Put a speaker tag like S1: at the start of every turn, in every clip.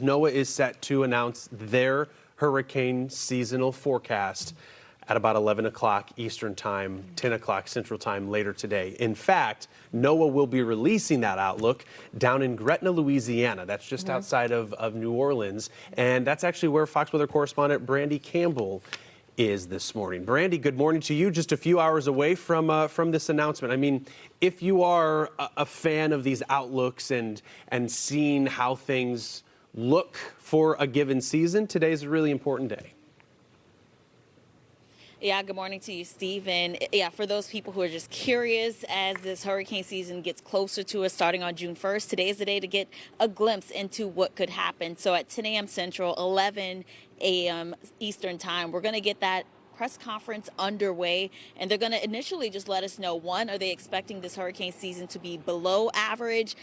S1: NOAA is set to announce their hurricane seasonal forecast at about 11 o'clock Eastern Time, 10 o'clock Central Time later today. In fact, NOAA will be releasing that outlook down in Gretna, Louisiana. That's just outside of New Orleans. And that's actually where Fox Weather Correspondent Brandy Campbell is this morning. Brandy, good morning to you. Just a few hours away from this announcement. I mean, if you are a fan of these outlooks and seeing how things look for a given season, today's a really important day.
S2: Yeah, good morning to you, Steve. And yeah, for those people who are just curious as this hurricane season gets closer to us starting on June 1st, today is the day to get a glimpse into what could happen. So at 10 a.m. Central, 11 a.m. Eastern Time, we're going to get that press conference underway, and they're going to initially just let us know, one, are they expecting this hurricane season to be below average,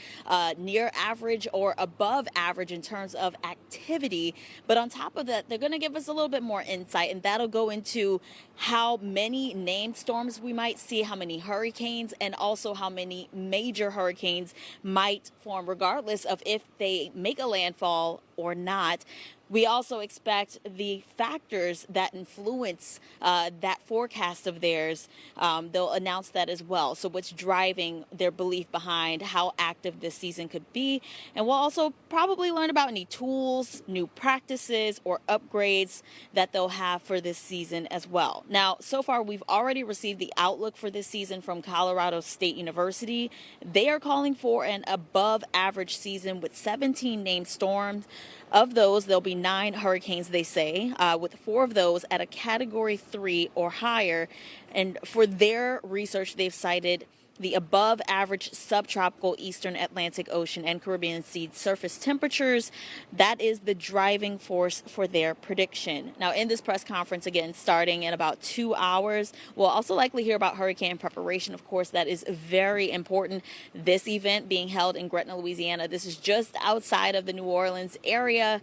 S2: near average, or above average in terms of activity? But on top of that, they're going to give us a little bit more insight, and that'll go into how many named storms we might see, how many hurricanes, and also how many major hurricanes might form, regardless of if they make a landfall or not. We also expect the factors that influence that forecast of theirs. They'll announce that as well. So what's driving their belief behind how active this season could be. And we'll also probably learn about any tools, new practices, or upgrades that they'll have for this season as well. Now, so far, we've already received the outlook for this season from Colorado State University. They are calling for an above average season with 17 named storms. Of those, there'll be 9 hurricanes, they say, with 4 of those at a Category 3 or higher. And for their research, they've cited the above average subtropical Eastern Atlantic Ocean and Caribbean Sea surface temperatures. That is the driving force for their prediction. Now, in this press conference, again, starting in about 2 hours, we'll also likely hear about hurricane preparation. Of course, that is very important. This event being held in Gretna, Louisiana, this is just outside of the New Orleans area.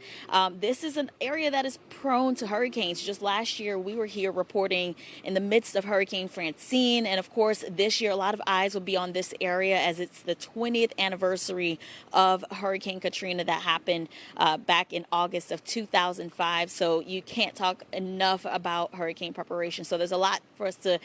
S2: This is an area that is prone to hurricanes. Just last year, we were here reporting in the midst of Hurricane Francine. And of course, this year, a lot of eyes will be on this area as it's the 20th anniversary of Hurricane Katrina that happened back in August of 2005. So you can't talk enough about hurricane preparation. So there's a lot for us to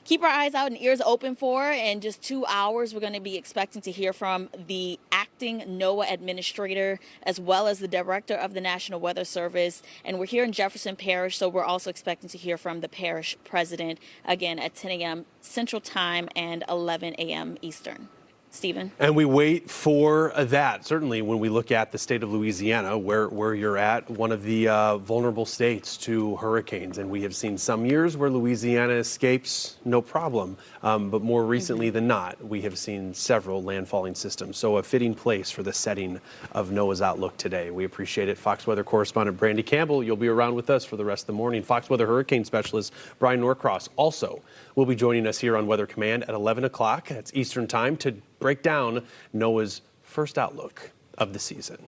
S2: keep our eyes out and ears open for. In just 2 hours, we're going to be expecting to hear from the acting NOAA administrator as well as the director of the National Weather Service. And we're here in Jefferson Parish, so we're also expecting to hear from the parish president again at 10 a.m. Central Time and 11 a.m. Eastern. Stephen?
S1: And we wait for that. Certainly when we look at the state of Louisiana, where you're at, one of the vulnerable states to hurricanes. And we have seen some years where Louisiana escapes no problem. But more recently than not, we have seen several landfalling systems. So a fitting place for the setting of NOAA's outlook today. We appreciate it. Fox Weather Correspondent Brandy Campbell, you'll be around with us for the rest of the morning. Fox Weather Hurricane Specialist Brian Norcross also will be joining us here on Weather Command at 11 o'clock. That's Eastern Time to break down NOAA's first outlook of the season.